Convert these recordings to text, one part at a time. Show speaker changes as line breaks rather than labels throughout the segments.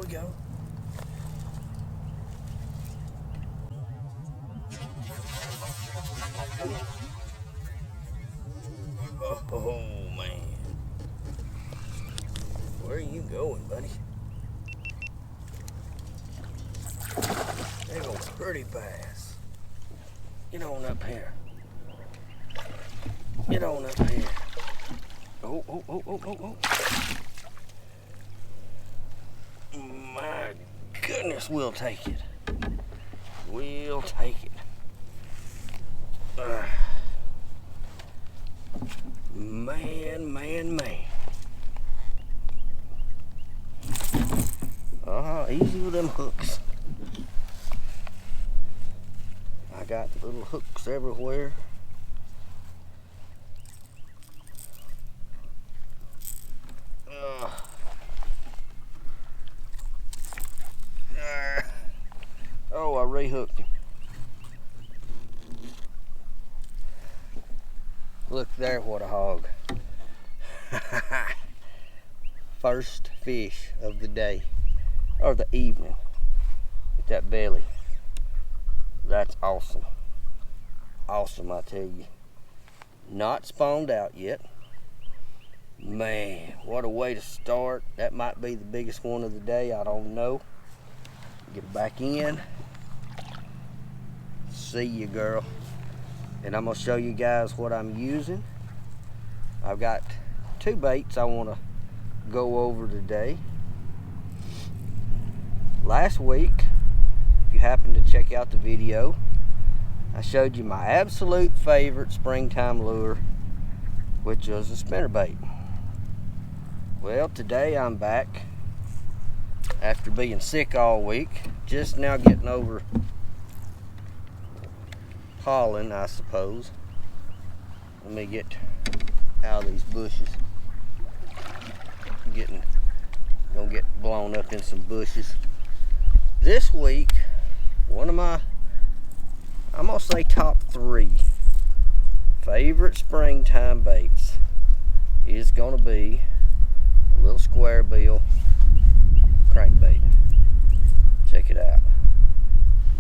we go. Oh man. Where are you going, buddy? They go pretty fast. Get on up here. Get on up here. Oh, oh, oh, oh, oh, oh. My goodness, we'll take it. We'll take it. Man, man, man. Easy with them hooks. I got little hooks everywhere. Oh, I rehooked him. Look there, what a hog. First fish of the day, or the evening, with that belly. That's awesome. Awesome, I tell you. Not spawned out yet. Man, what a way to start. That might be the biggest one of the day, I don't know. Get back in. See you, girl. And I'm gonna show you guys what I'm using. I've got two baits I wanna go over today. Last week, if you happen to check out the video, I showed you my absolute favorite springtime lure, which was a spinnerbait. Well, today I'm back after being sick all week, just now getting over pollen, I suppose. Let me get out of these bushes. Gonna get blown up in some bushes. This week, one of my, I'm gonna say top 3 favorite springtime baits is gonna be a little square bill crankbait. Check it out.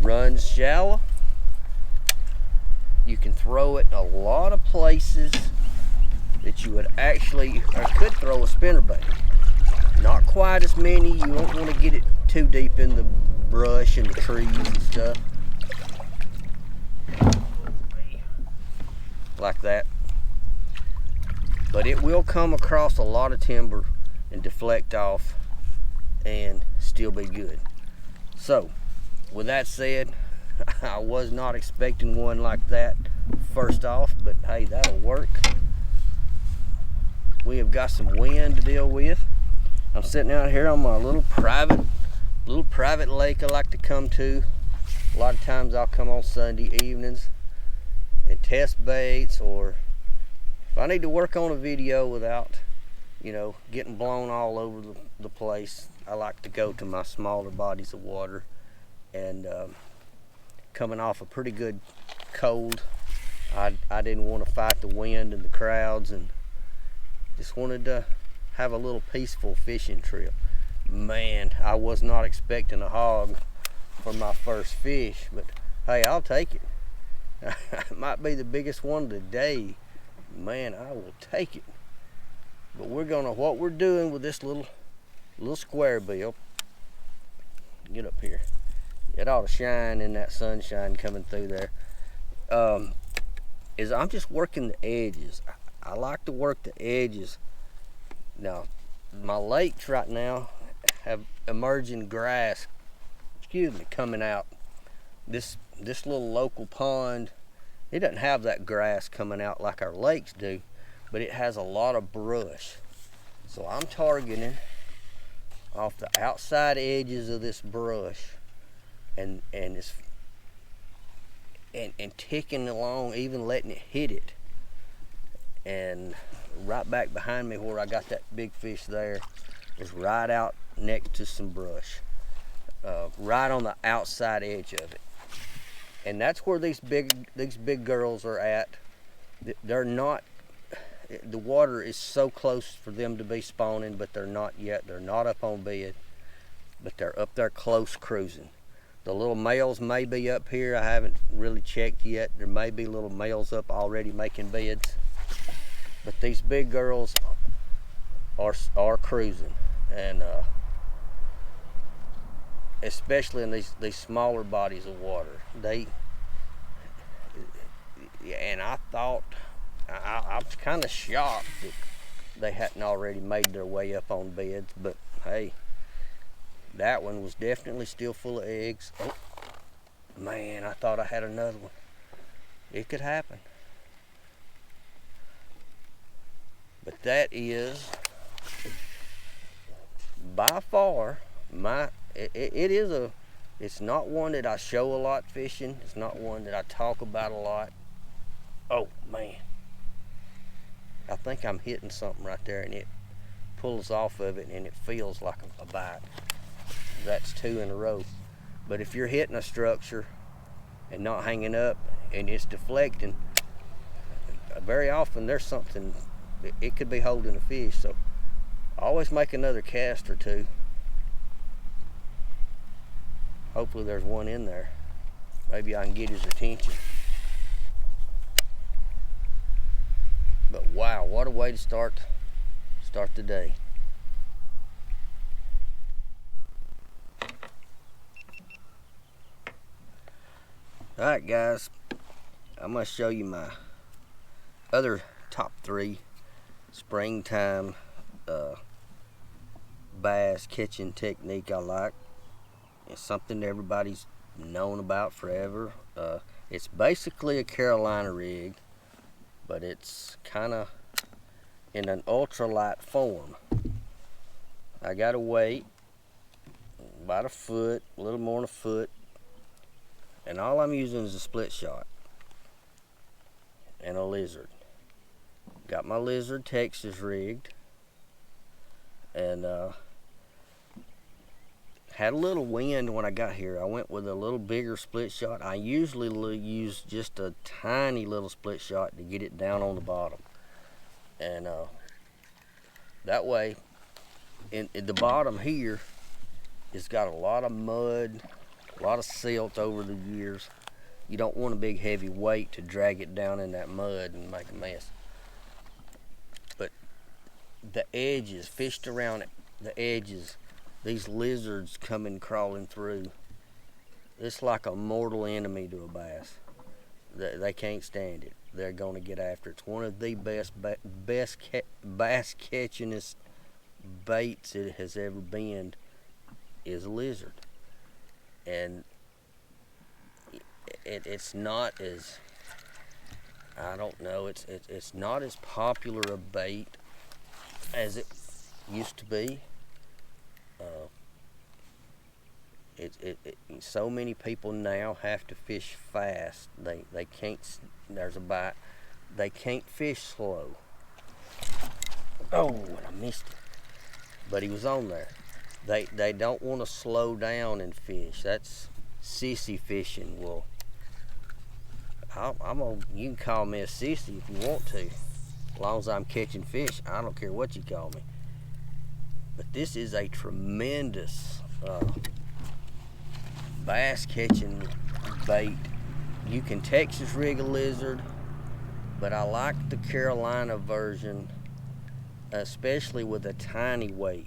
Runs shallow. You can throw it in a lot of places that you would actually, or could throw a spinnerbait. Not quite as many. You don't want to get it too deep in the brush and the trees and stuff. Like that. But it will come across a lot of timber and deflect off and still be good. So, with that said, I was not expecting one like that first off, but hey, that'll work. We have got some wind to deal with. I'm sitting out here on my little private lake I like to come to. A lot of times I'll come on Sunday evenings and test baits, or if I need to work on a video without, you know, getting blown all over the place, I like to go to my smaller bodies of water. And coming off a pretty good cold, I didn't want to fight the wind and the crowds, and just wanted to have a little peaceful fishing trip. Man, I was not expecting a hog for my first fish, but hey, I'll take it. It might be the biggest one of the day. Man, I will take it. But what we're doing with this little square bill, get up here. It ought to shine in that sunshine coming through there. Is I'm just working the edges. I like to work the edges. Now, my lakes right now have emerging grass, coming out. This little local pond, it doesn't have that grass coming out like our lakes do, but it has a lot of brush. So I'm targeting off the outside edges of this brush and ticking along, even letting it hit it. And right back behind me where I got that big fish there is right out next to some brush, right on the outside edge of it. And that's where these big girls are at. They're not, the water is so close for them to be spawning, but they're not yet. They're not up on bed. but they're up there close cruising. The little males may be up here. I haven't really checked yet. There may be little males up already making beds, but these big girls are cruising, and especially in these smaller bodies of water. And I thought, I was kind of shocked that they hadn't already made their way up on beds, but hey, that one was definitely still full of eggs. Oh, man, I thought I had another one. It could happen. But that is, by far, it's not one that I show a lot fishing. It's not one that I talk about a lot. Oh, man. I think I'm hitting something right there, and it pulls off of it, and it feels like a bite. That's 2 in a row. But if you're hitting a structure and not hanging up and it's deflecting, very often there's something, it could be holding a fish. So always make another cast or two. Hopefully there's one in there. Maybe I can get his attention. But wow, what a way to start the day. Alright guys, I'm going to show you my other top 3 springtime bass catching technique I like. It's something everybody's known about forever. It's basically a Carolina rig, but it's kind of in an ultralight form. I got a weight, about a foot, a little more than a foot, and all I'm using is a split shot and a lizard. Got my lizard Texas rigged, and had a little wind when I got here. I went with a little bigger split shot. I usually use just a tiny little split shot to get it down on the bottom, and that way in the bottom here it's got a lot of mud, a lot of silt over the years. You don't want a big heavy weight to drag it down in that mud and make a mess. But the edges, fished around the edges, these lizards coming crawling through, it's like a mortal enemy to a bass. They can't stand it. They're going to get after it. It's one of the best bass catchingest baits it has ever been is a lizard. And it's not as, I don't know, it's not as popular a bait as it used to be. So many people now have to fish fast. They can't, there's a bite, they can't fish slow. Oh, and I missed it. But he was on there. They don't want to slow down and fish. That's sissy fishing. Well, you can call me a sissy if you want to. As long as I'm catching fish, I don't care what you call me. But this is a tremendous bass catching bait. You can Texas rig a lizard, but I like the Carolina version, especially with a tiny weight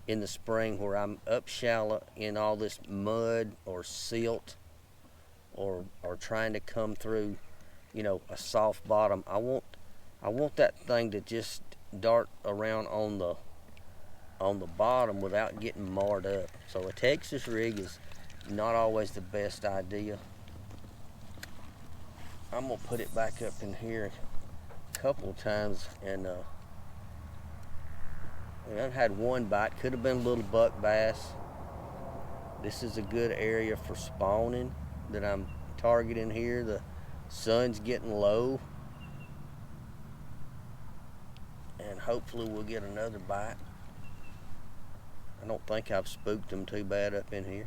in the spring where I'm up shallow in all this mud or silt, or trying to come through, you know, a soft bottom. I want that thing to just dart around on the bottom without getting marred up. So a Texas rig is not always the best idea. I'm gonna put it back up in here a couple of times, and I've had one bite. Could have been a little buck bass. This is a good area for spawning that I'm targeting here. The sun's getting low, and hopefully we'll get another bite. I don't think I've spooked them too bad up in here.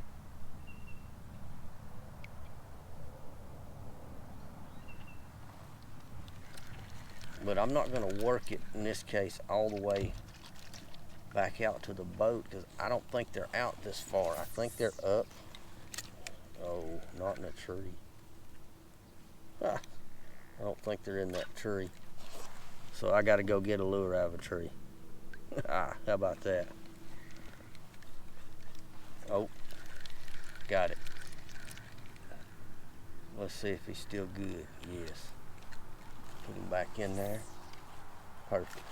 But I'm not going to work it in this case all the way back out to the boat because I don't think they're out this far. I think they're up. Oh, not in a tree. Ah, I don't think they're in that tree. So I got to go get a lure out of a tree. How about that? Oh, got it. Let's see if he's still good. Yes. Put him back in there. Perfect.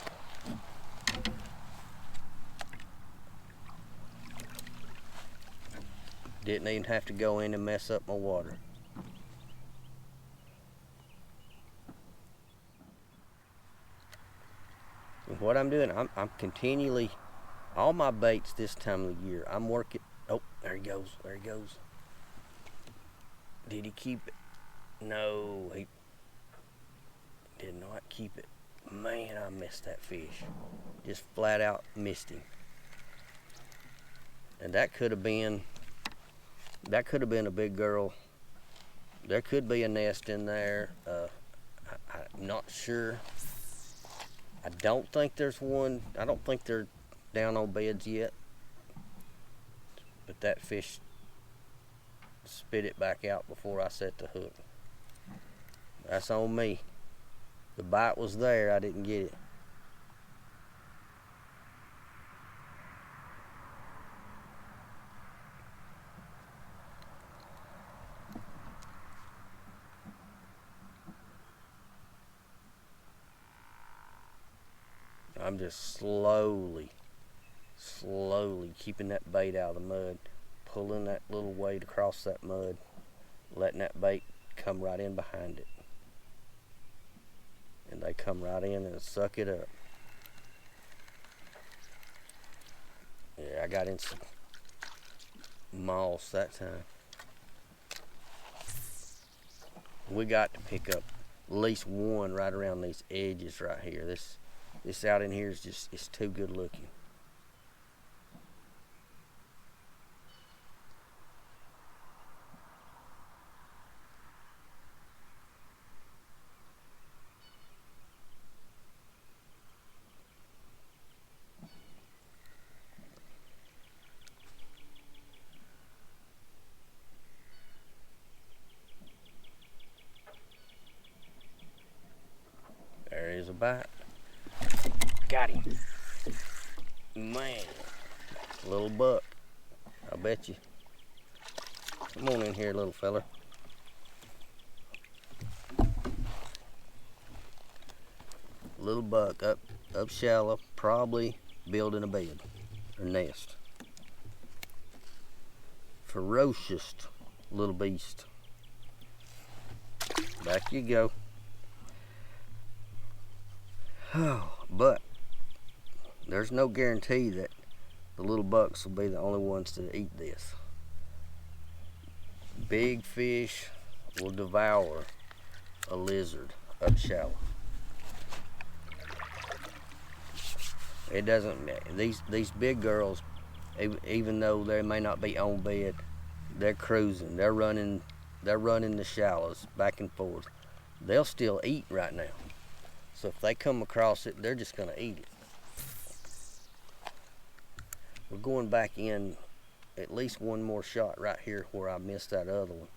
Didn't even have to go in and mess up my water. And what I'm doing, I'm continually, all my baits this time of the year, I'm working. Oh, there he goes. There he goes. Did he keep it? No, he did not keep it. Man, I missed that fish. Just flat out missed him. And that could have been a big girl. There could be a nest in there. I'm not sure. I don't think there's one. I don't think they're down on beds yet. But that fish spit it back out before I set the hook. That's on me. The bite was there, I didn't get it. I'm just slowly keeping that bait out of the mud, pulling that little weight across that mud, letting that bait come right in behind it. And they come right in and suck it up. Yeah, I got in some moss that time. We got to pick up at least one right around these edges right here. This out in here is just, it's too good looking. There is a bite. Got him. Man, little buck. I bet you. Come on in here, little fella. Little buck up shallow, probably building a bed or nest. Ferocious little beast. Back you go. Oh, but there's no guarantee that the little bucks will be the only ones to eat this. Big fish will devour a lizard up shallow. It doesn't. These big girls, even though they may not be on bed, they're cruising. They're running the shallows back and forth. They'll still eat right now. So if they come across it, they're just gonna eat it. We're going back in at least one more shot right here where I missed that other one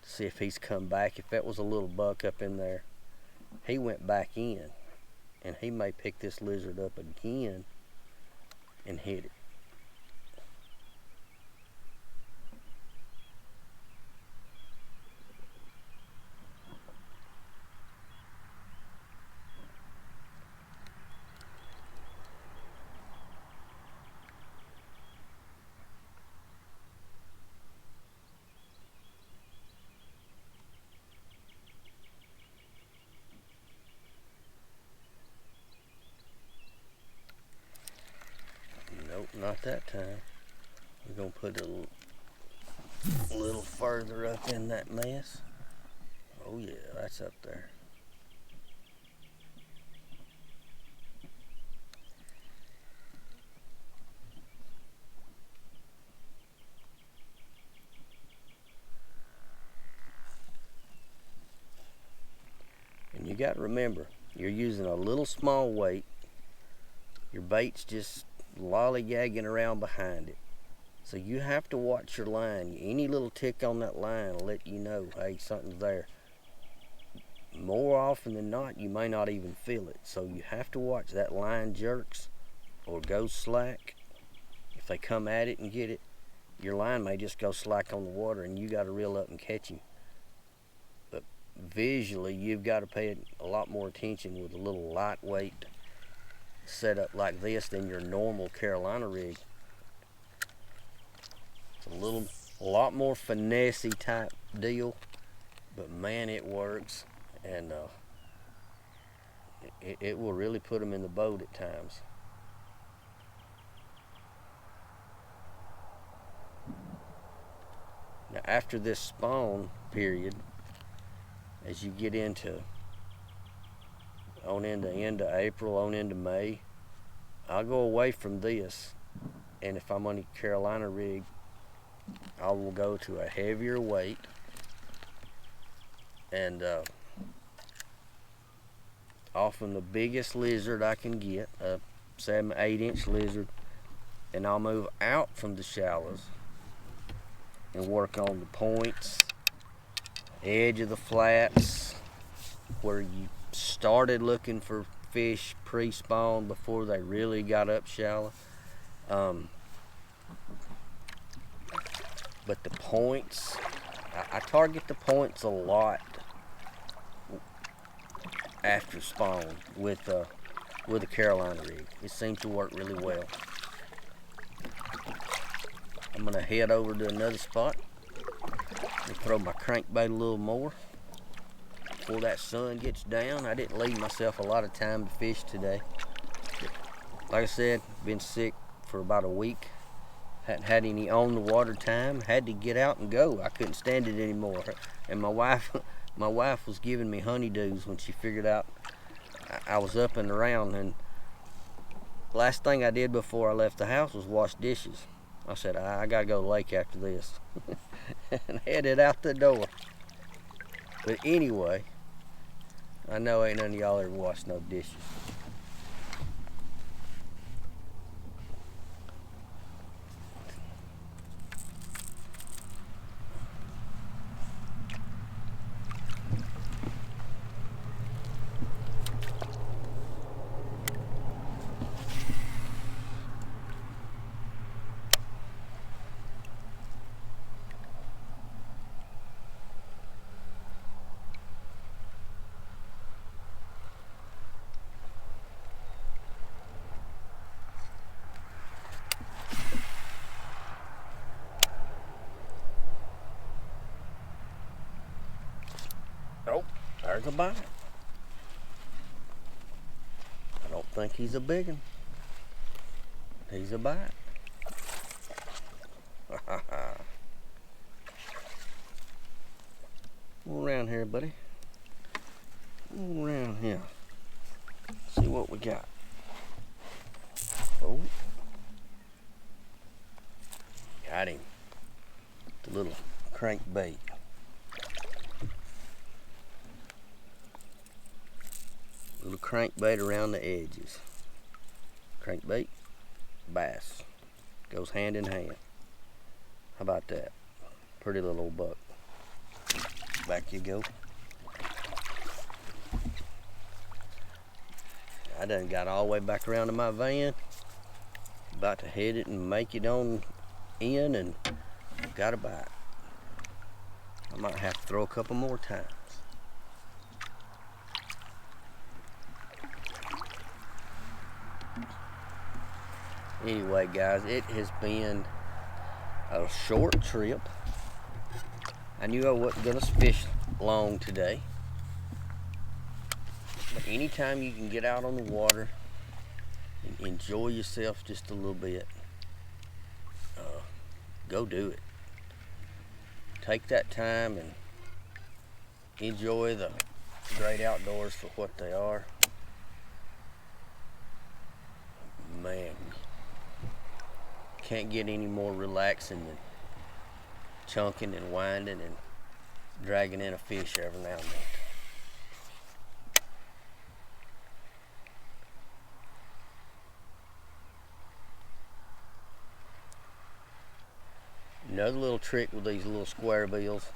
to see if he's come back. If that was a little buck up in there, he went back in, and he may pick this lizard up again and hit it. Nope, not that time. We're gonna put it a little further up in that mess. Oh yeah, that's up there. And you got to remember, you're using a little small weight. Your bait's just lollygagging around behind it. So you have to watch your line. Any little tick on that line will let you know, hey, something's there. More often than not, you may not even feel it. So you have to watch that line jerks or goes slack. If they come at it and get it, your line may just go slack on the water and you got to reel up and catch him. But visually, you've got to pay a lot more attention with a little lightweight setup like this than your normal Carolina rig. It's a lot more finessey type deal, but man, it works, and it will really put them in the boat at times. Now, after this spawn period, as you get into end of April, on into May, I'll go away from this, and if I'm on a Carolina rig, I will go to a heavier weight, and often the biggest lizard I can get, a 7-8 inch lizard, and I'll move out from the shallows and work on the points, edge of the flats, where you started looking for fish pre-spawn before they really got up shallow. But the points, I target the points a lot after spawn with a Carolina rig. It seems to work really well. I'm gonna head over to another spot and throw my crankbait a little more before that sun gets down. I didn't leave myself a lot of time to fish today. Like I said, been sick for about a week. Hadn't had any on the water time. Had to get out and go. I couldn't stand it anymore. And my wife was giving me honeydews when she figured out I was up and around. And last thing I did before I left the house was wash dishes. I said, I gotta go to the lake after this. And headed out the door. But anyway, I know ain't none of y'all ever washed no dishes. Oh, there's a bite. I don't think he's a big one. He's a bite. Come around here, buddy. Come around here. See what we got. Oh. Got him. The little crankbait. Little crankbait around the edges. Crankbait, bass. Goes hand in hand. How about that? Pretty little old buck. Back you go. I done got all the way back around to my van. About to head it and make it on in, and got a bite. I might have to throw a couple more times. Anyway, guys, it has been a short trip. I knew I wasn't gonna fish long today, but anytime you can get out on the water and enjoy yourself just a little bit, go do it. Take that time and enjoy the great outdoors for what they are. Man, can't get any more relaxing than chunking and winding and dragging in a fish every now and then. Another little trick with these little square bills,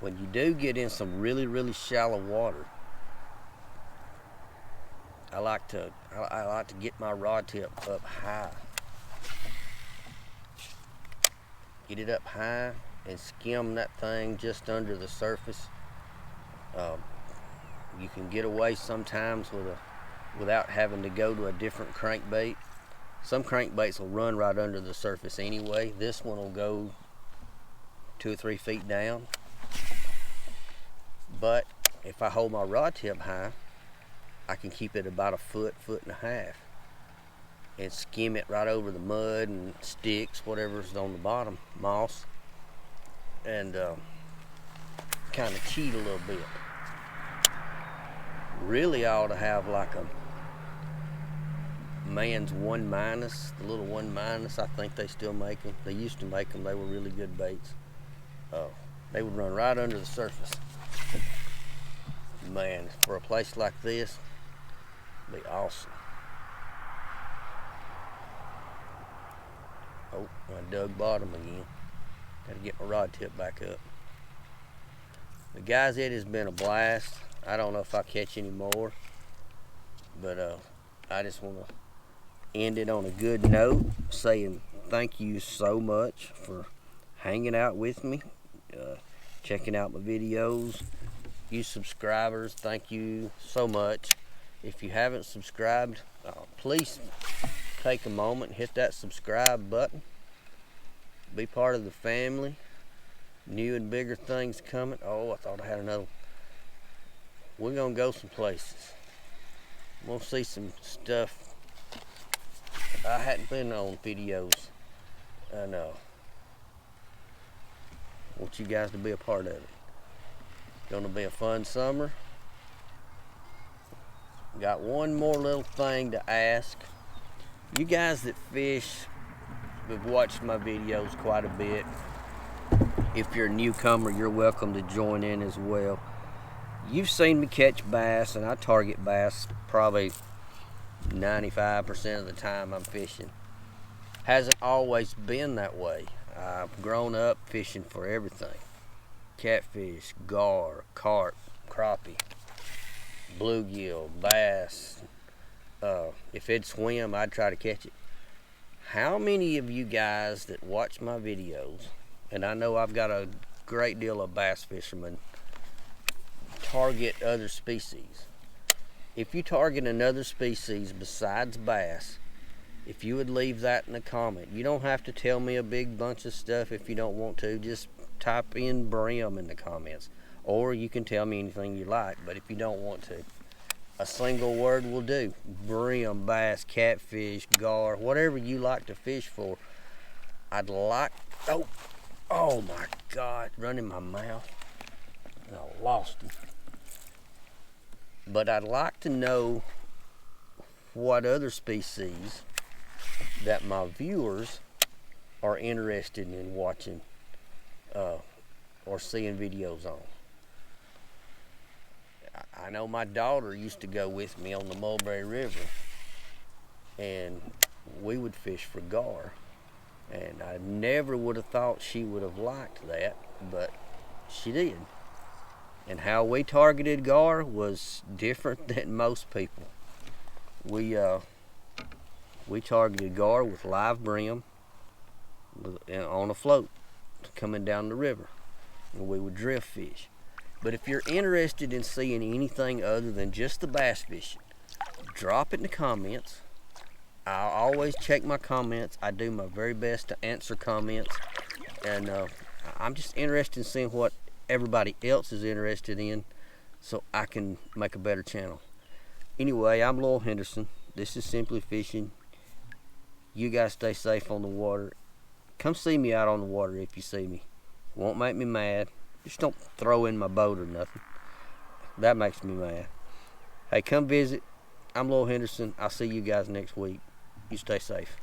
when you do get in some really shallow water, I like to get my rod tip up high. Get it up high and skim that thing just under the surface. You can get away sometimes without having to go to a different crankbait. Some crankbaits will run right under the surface anyway. This one will go 2 or 3 feet down. But if I hold my rod tip high, I can keep it about a foot and a half, and skim it right over the mud and sticks, whatever's on the bottom, moss, and kind of cheat a little bit. Really, I ought to have like a man's 1-, the little 1-. I think they still make them. They used to make them. They were really good baits. They would run right under the surface. Man, for a place like this, it'd be awesome. Oh, I dug bottom again. Gotta get my rod tip back up. But guys, it has been a blast. I don't know if I'll catch any more, but I just want to end it on a good note, saying thank you so much for hanging out with me, checking out my videos. You subscribers, thank you so much. If you haven't subscribed, please take a moment and hit that subscribe button. Be part of the family. New and bigger things coming. Oh, I thought I had another one. We're gonna go some places. We'll see some stuff I hadn't been on videos. I know. Want you guys to be a part of it. Gonna be a fun summer. Got one more little thing to ask. You guys that fish, have watched my videos quite a bit. If you're a newcomer, you're welcome to join in as well. You've seen me catch bass, and I target bass probably 95% of the time I'm fishing. Hasn't always been that way. I've grown up fishing for everything. Catfish, gar, carp, crappie, bluegill, bass. If it'd swim, I'd try to catch it. How many of you guys that watch my videos, and I know I've got a great deal of bass fishermen, target other species? If you target another species besides bass, if you would leave that in a comment. You don't have to tell me a big bunch of stuff if you don't want to. Just type in brim in the comments, or you can tell me anything you like. But if you don't want to, a single word will do. Brim, bass, catfish, gar, whatever you like to fish for. I'd like, oh my God, running my mouth. I lost him. But I'd like to know what other species that my viewers are interested in watching or seeing videos on. I know my daughter used to go with me on the Mulberry River, and we would fish for gar, and I never would have thought she would have liked that, but she did. And how we targeted gar was different than most people. We targeted gar with live brim on a float coming down the river, and we would drift fish. But if you're interested in seeing anything other than just the bass fishing, drop it in the comments. I'll always check my comments. I do my very best to answer comments, and I'm just interested in seeing what everybody else is interested in, so I can make a better channel. Anyway, I'm Lowell Henderson. This is Simply Fishing. You guys stay safe on the water. Come see me out on the water if you see me. Won't make me mad. Just don't throw in my boat or nothing. That makes me mad. Hey, come visit. I'm Lowell Henderson. I'll see you guys next week. You stay safe.